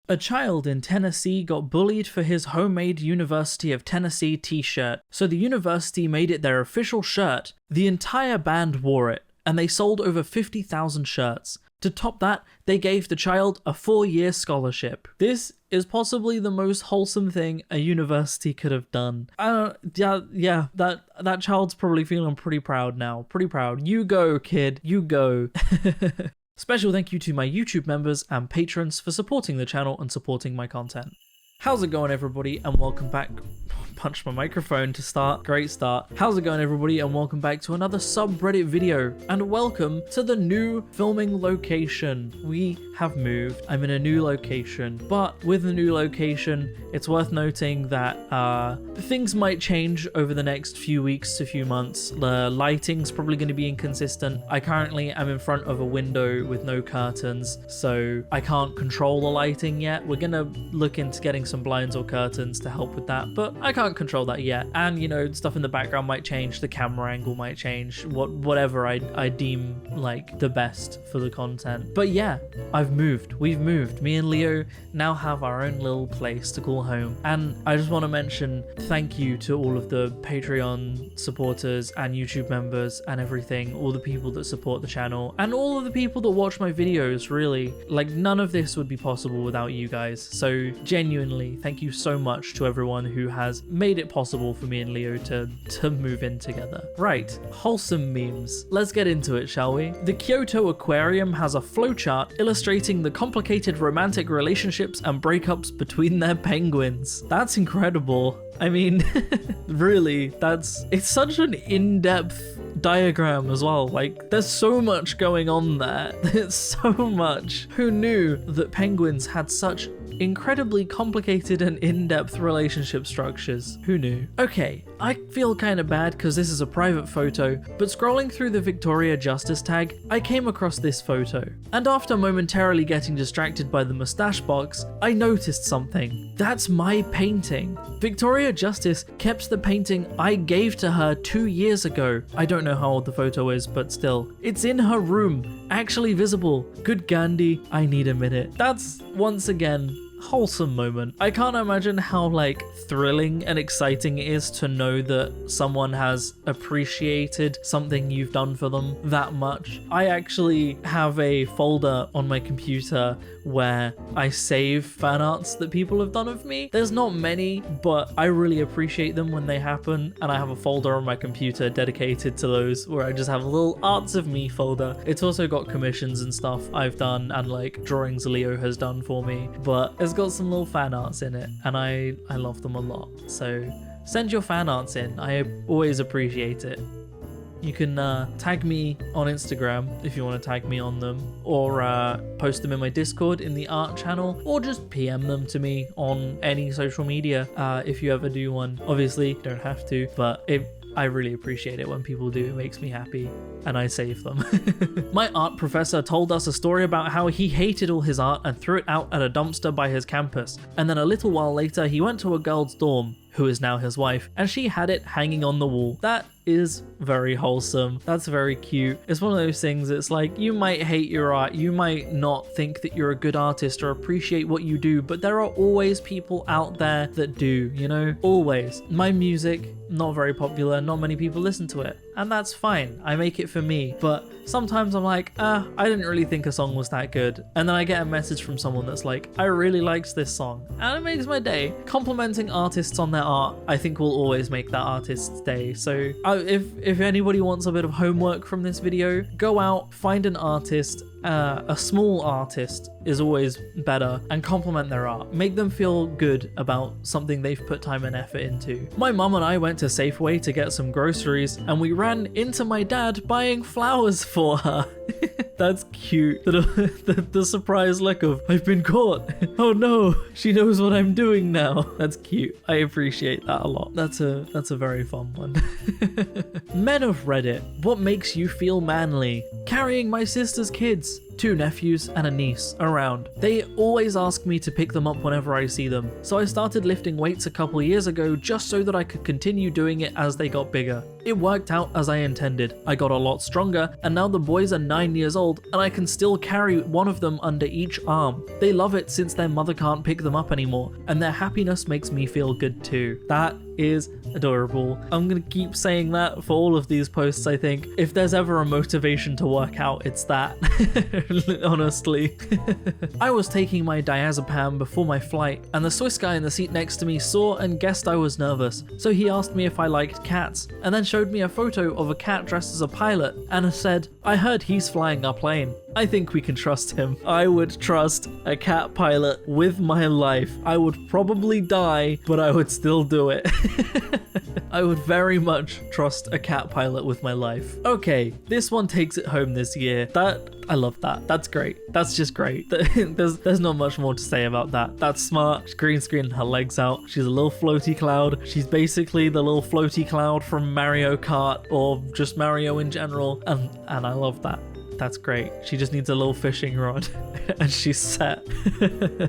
A child in Tennessee got bullied for his homemade University of Tennessee t-shirt, so the university made it their official shirt. The entire band wore it, and they sold over 50,000 shirts. To top that, they gave the child a 4-year scholarship. This is possibly the most wholesome thing a university could have done. That child's probably feeling pretty proud now. Pretty proud. You go, kid. You go. Special thank you to my YouTube members and patrons for supporting the channel and supporting my content. How's it going, everybody, and welcome back. Punch my microphone to start. Great start. How's it going, everybody, and welcome back to another subreddit video, and welcome to the new filming location. We have moved. I'm in a new location, but with the new location, it's worth noting that things might change over the next few weeks to few months. The lighting's probably going to be inconsistent. I currently am in front of a window with no curtains, so I can't control the lighting yet. We're gonna look into getting some blinds or curtains to help with that, but I can't control that yet. And you know, stuff in the background might change, the camera angle might change, whatever I deem like the best for the content. But yeah, we've moved. Me and Leo now have our own little place to call home. And I just want to mention thank you to all of the Patreon supporters and YouTube members and everything, all the people that support the channel and all of the people that watch my videos. Really, like, none of this would be possible without you guys. So genuinely, thank you so much to everyone who has made it possible for me and Leo to move in together. Right, wholesome memes. Let's get into it, shall we? The Kyoto Aquarium has a flowchart illustrating the complicated romantic relationships and breakups between their penguins. That's incredible. I mean, really, it's such an in-depth diagram as well. Like, there's so much going on there. There's so much. Who knew that penguins had such incredibly complicated and in-depth relationship structures? Who knew? Okay, I feel kind of bad because this is a private photo, but scrolling through the Victoria Justice tag, I came across this photo. And after momentarily getting distracted by the mustache box, I noticed something. That's my painting. Victoria Justice kept the painting I gave to her 2 years ago. I don't know how old the photo is, but still. It's in her room, actually visible. Good Gandhi, I need a minute. That's, once again, wholesome moment. I can't imagine how like thrilling and exciting it is to know that someone has appreciated something you've done for them that much. I actually have a folder on my computer where I save fan arts that people have done of me. There's not many, but I really appreciate them when they happen, and I have a folder on my computer dedicated to those where I just have a little arts of me folder. It's also got commissions and stuff I've done and like drawings Leo has done for me, but it's got some little fan arts in it, and I love them a lot. So send your fan arts in. I always appreciate it. You can tag me on Instagram if you want to tag me on them, or post them in my Discord in the art channel, or just PM them to me on any social media if you ever do one. Obviously, you don't have to, but I really appreciate it when people do. It makes me happy, and I save them. My art professor told us a story about how he hated all his art and threw it out at a dumpster by his campus. And then a little while later, he went to a girl's dorm, who is now his wife, and she had it hanging on the wall. That is very wholesome. That's very cute. It's one of those things, it's like, you might hate your art, you might not think that you're a good artist or appreciate what you do, but there are always people out there that do, you know? Always. My music, not very popular, not many people listen to it, and that's fine. I make it for me, but sometimes I'm like, I didn't really think a song was that good, and then I get a message from someone that's like, I really liked this song, and it makes my day. Complimenting artists on their art, I think, will always make that artist's day. So if anybody wants a bit of homework from this video, go out, find an artist. A small artist is always better, and compliment their art. Make them feel good about something they've put time and effort into. My mum and I went to Safeway to get some groceries, and we ran into my dad buying flowers for her. That's cute. The surprise look of, I've been caught. Oh no, she knows what I'm doing now. That's cute. I appreciate that a lot. That's a very fun one. Men of Reddit, what makes you feel manly? Carrying my sister's kids. 2 nephews, and a niece around. They always ask me to pick them up whenever I see them, so I started lifting weights a couple years ago just so that I could continue doing it as they got bigger. It worked out as I intended. I got a lot stronger, and now the boys are 9 years old, and I can still carry one of them under each arm. They love it since their mother can't pick them up anymore, and their happiness makes me feel good too. That is adorable. I'm gonna keep saying that for all of these posts, I think. If there's ever a motivation to work out, it's that. Honestly. I was taking my diazepam before my flight, and the Swiss guy in the seat next to me saw and guessed I was nervous, so he asked me if I liked cats, and then showed me a photo of a cat dressed as a pilot, and said, "I heard he's flying our plane. I think we can trust him." I would trust a cat pilot with my life. I would probably die, but I would still do it. I would very much trust a cat pilot with my life. Okay, this one takes it home this year. I love that. That's great. That's just great. There's not much more to say about that. That's smart. She's green screening her legs out. She's a little floaty cloud. She's basically the little floaty cloud from Mario Kart, or just Mario in general. And I love that. That's great. She just needs a little fishing rod and she's set.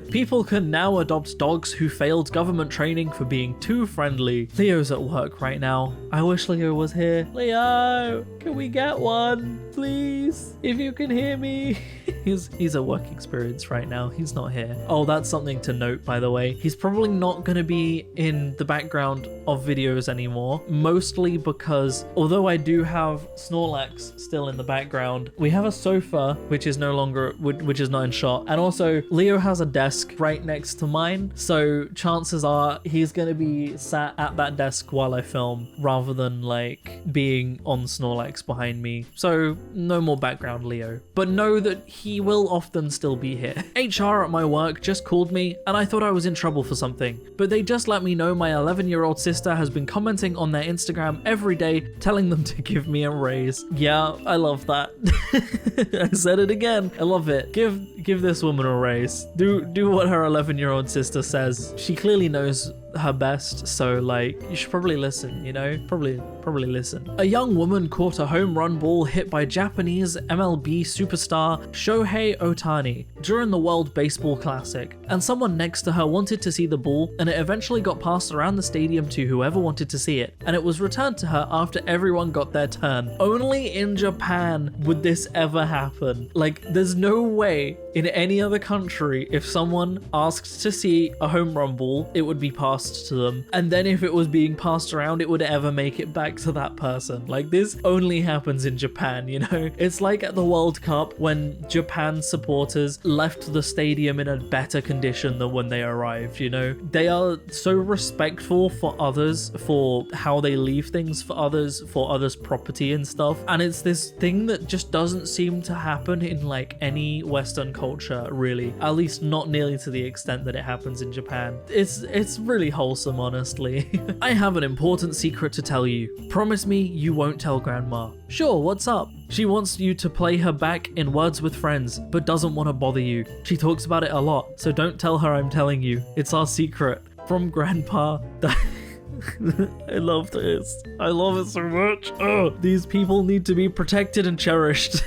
People can now adopt dogs who failed government training for being too friendly. Leo's at work right now. I wish Leo was here. Leo, can we get one, please? If you can hear me. He's at work experience right now. He's not here. Oh, that's something to note, by the way. He's probably not going to be in the background of videos anymore, mostly because although I do have Snorlax still in the background, we have a sofa which is not in shot, and also Leo has a desk right next to mine, so chances are he's going to be sat at that desk while I film rather than like being on Snorlax behind me. So no more background Leo, but know that he will often still be here. HR at my work just called me and I thought I was in trouble for something, but they just let me know my 11-year-old sister has been commenting on their Instagram every day telling them to give me a raise. Yeah, I love that. I said it again. I love it. Give this woman a raise. Do what her 11-year-old sister says. She clearly knows her best, so like you should probably listen, you know? Probably listen. A young woman caught a home run ball hit by Japanese MLB superstar Shohei Ohtani during the World Baseball Classic, and someone next to her wanted to see the ball, and it eventually got passed around the stadium to whoever wanted to see it, and it was returned to her after everyone got their turn. Only in Japan would this ever happen. Like, there's no way in any other country if someone asked to see a home run ball, it would be passed to them, and then if it was being passed around, it would ever make it back to that person. Like, this only happens in Japan, you know? It's like at the World Cup when Japan supporters left the stadium in a better condition than when they arrived, you know? They are so respectful for others, for how they leave things for others property and stuff, and it's this thing that just doesn't seem to happen in like any Western culture, really, at least not nearly to the extent that it happens in Japan. It's really wholesome, honestly. I have an important secret to tell you. Promise me you won't tell Grandma. Sure, what's up? She wants you to play her back in Words with Friends, but doesn't want to bother you. She talks about it a lot, so don't tell her I'm telling you. It's our secret. From Grandpa. I love this. I love it so much. Oh, these people need to be protected and cherished.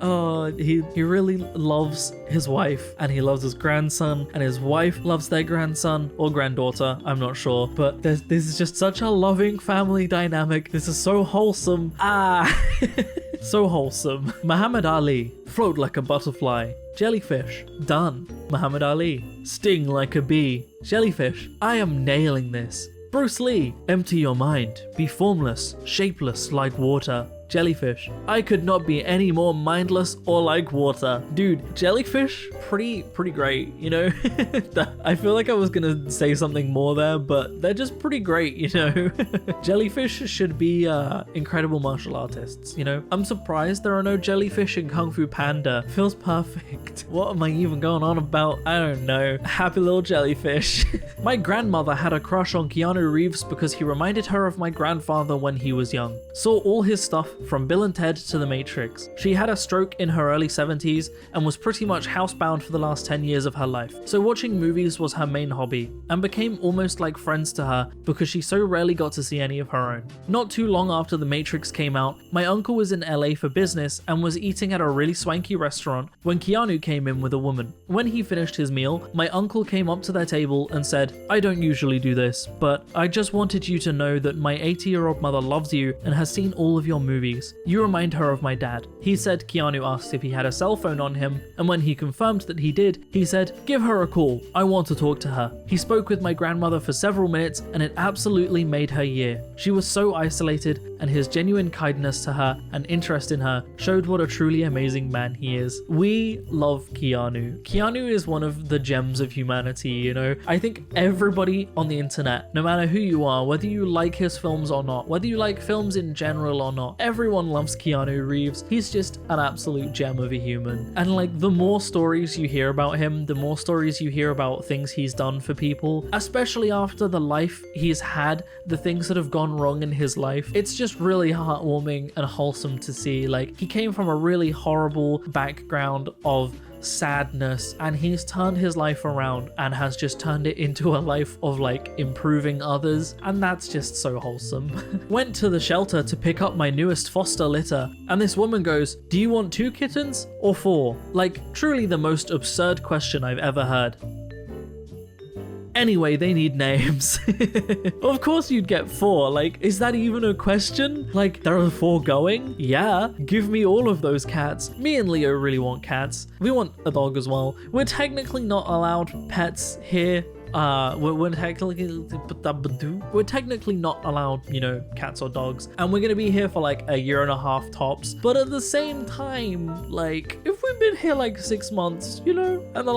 Oh, he really loves his wife, and he loves his grandson, and his wife loves their grandson or granddaughter, I'm not sure, but this is just such a loving family dynamic. This is so wholesome. So wholesome. Muhammad Ali, float like a butterfly. Jellyfish, done. Muhammad Ali, sting like a bee. Jellyfish, I am nailing this. Bruce Lee, empty your mind, be formless, shapeless like water. Jellyfish, I could not be any more mindless or like water. Dude, Jellyfish, pretty great, you know? I feel like I was gonna say something more there, but they're just pretty great, you know? Jellyfish should be incredible martial artists, you know? I'm surprised there are no jellyfish in Kung Fu Panda. Feels perfect. What am I even going on about? I don't know. Happy little jellyfish. My grandmother had a crush on Keanu Reeves because he reminded her of my grandfather when he was young. Saw all his stuff, from Bill and Ted to The Matrix. She had a stroke in her early 70s and was pretty much housebound for the last 10 years of her life, so watching movies was her main hobby, and became almost like friends to her because she so rarely got to see any of her own. Not too long after The Matrix came out, my uncle was in LA for business and was eating at a really swanky restaurant when Keanu came in with a woman. When he finished his meal, my uncle came up to their table and said, "I don't usually do this, but I just wanted you to know that my 80-year-old mother loves you and has seen all of your movies. You remind her of my dad." He said Keanu asked if he had a cell phone on him, and when he confirmed that he did, he said, "Give her a call. I want to talk to her." He spoke with my grandmother for several minutes, and it absolutely made her year. She was so isolated, and his genuine kindness to her and interest in her showed what a truly amazing man he is. We love Keanu. Keanu is one of the gems of humanity, you know? I think everybody on the internet, no matter who you are, whether you like his films or not, whether you like films in general or not, everyone loves Keanu Reeves. He's just an absolute gem of a human. And like, the more stories you hear about him, the more stories you hear about things he's done for people, especially after the life he's had, the things that have gone wrong in his life, it's just really heartwarming and wholesome to see. Like, he came from a really horrible background of sadness, and he's turned his life around and has just turned it into a life of like improving others, and that's just so wholesome. Went to the shelter to pick up my newest foster litter, and this woman goes, "Do you want 2 kittens or 4? Like, truly the most absurd question I've ever heard. Anyway, they need names. Of course you'd get 4. Like, is that even a question? Like, there are 4 going? Yeah, give me all of those cats. Me and Leo really want cats. We want a dog as well. We're technically not allowed pets here. We're technically not allowed, you know, cats or dogs, and we're gonna be here for like a year and a half tops. But at the same time, like, if we've been here like 6 months, you know, and the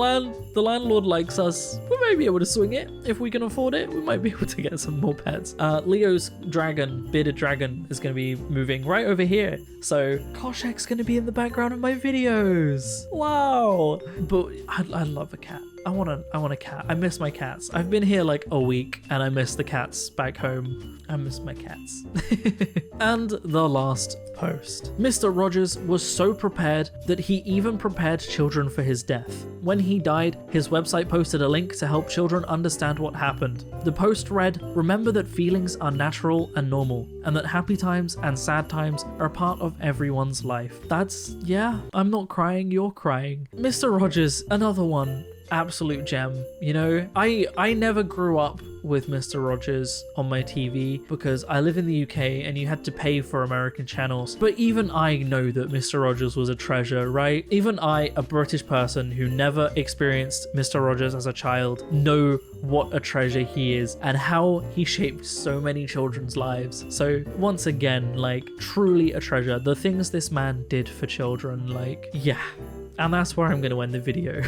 landlord likes us, we might be able to swing it. If we can afford it, we might be able to get some more pets. Leo's dragon, bearded dragon, is gonna be moving right over here, so Koshek's gonna be in the background of my videos. Wow. But I love a cat. I want a cat. I miss my cats. I've been here like a week and I miss the cats back home. I miss my cats. And the last post. Mr. Rogers was so prepared that he even prepared children for his death. When he died, his website posted a link to help children understand what happened. The post read, "Remember that feelings are natural and normal, and that happy times and sad times are a part of everyone's life." That's, yeah, I'm not crying, you're crying. Mr. Rogers, another one. Absolute gem. You know, I never grew up with Mr. Rogers on my TV because I live in the UK and you had to pay for American channels. But even I know that Mr. Rogers was a treasure, right? Even I, a British person who never experienced Mr. Rogers as a child, know what a treasure he is and how he shaped so many children's lives. So once again, like, truly a treasure. The things this man did for children, like, yeah. And that's where I'm going to end the video.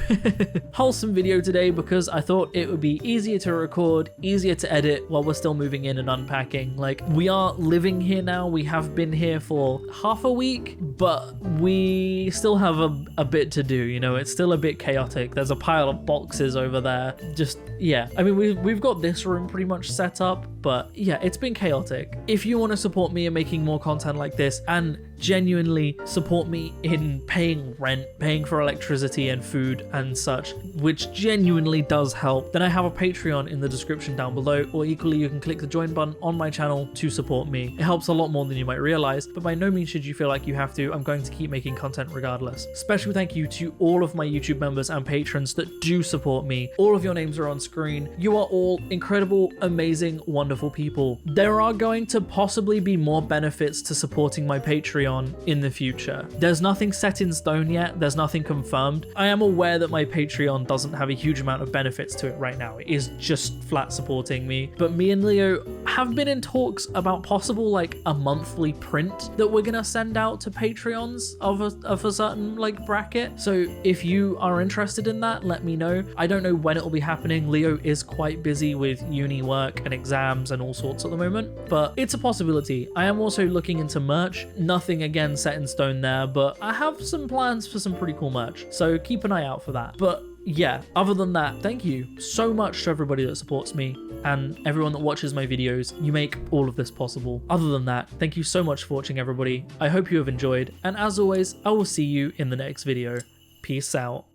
Wholesome video today because I thought it would be easier to record, easier to edit while we're still moving in and unpacking. Like, we are living here now. We have been here for half a week, but we still have a bit to do. You know, it's still a bit chaotic. There's a pile of boxes over there. Just, yeah. I mean, we've got this room pretty much set up, but yeah, it's been chaotic. If you want to support me in making more content like this and genuinely support me in paying rent, paying for electricity and food and such, which genuinely does help, then I have a Patreon in the description down below, or equally you can click the join button on my channel to support me. It helps a lot more than you might realize, but by no means should you feel like you have to. I'm going to keep making content regardless. Special thank you to all of my YouTube members and patrons that do support me. All of your names are on screen. You are all incredible, amazing, wonderful people. There are going to possibly be more benefits to supporting my Patreon in the future. There's nothing set in stone yet. There's nothing confirmed. I am aware that my Patreon doesn't have a huge amount of benefits to it right now. It is just flat supporting me. But me and Leo have been in talks about possible like a monthly print that we're gonna send out to Patreons of a certain like bracket. So if you are interested in that, let me know. I don't know when it will be happening. Leo is quite busy with uni work and exams and all sorts at the moment, but it's a possibility. I am also looking into merch. Nothing again set in stone there, but I have some plans for some pretty cool merch, so keep an eye out for that. But yeah, other than that, thank you so much to everybody that supports me and everyone that watches my videos. You make all of this possible. Other than that, thank you so much for watching, everybody. I hope you have enjoyed, and as always, I will see you in the next video. Peace out.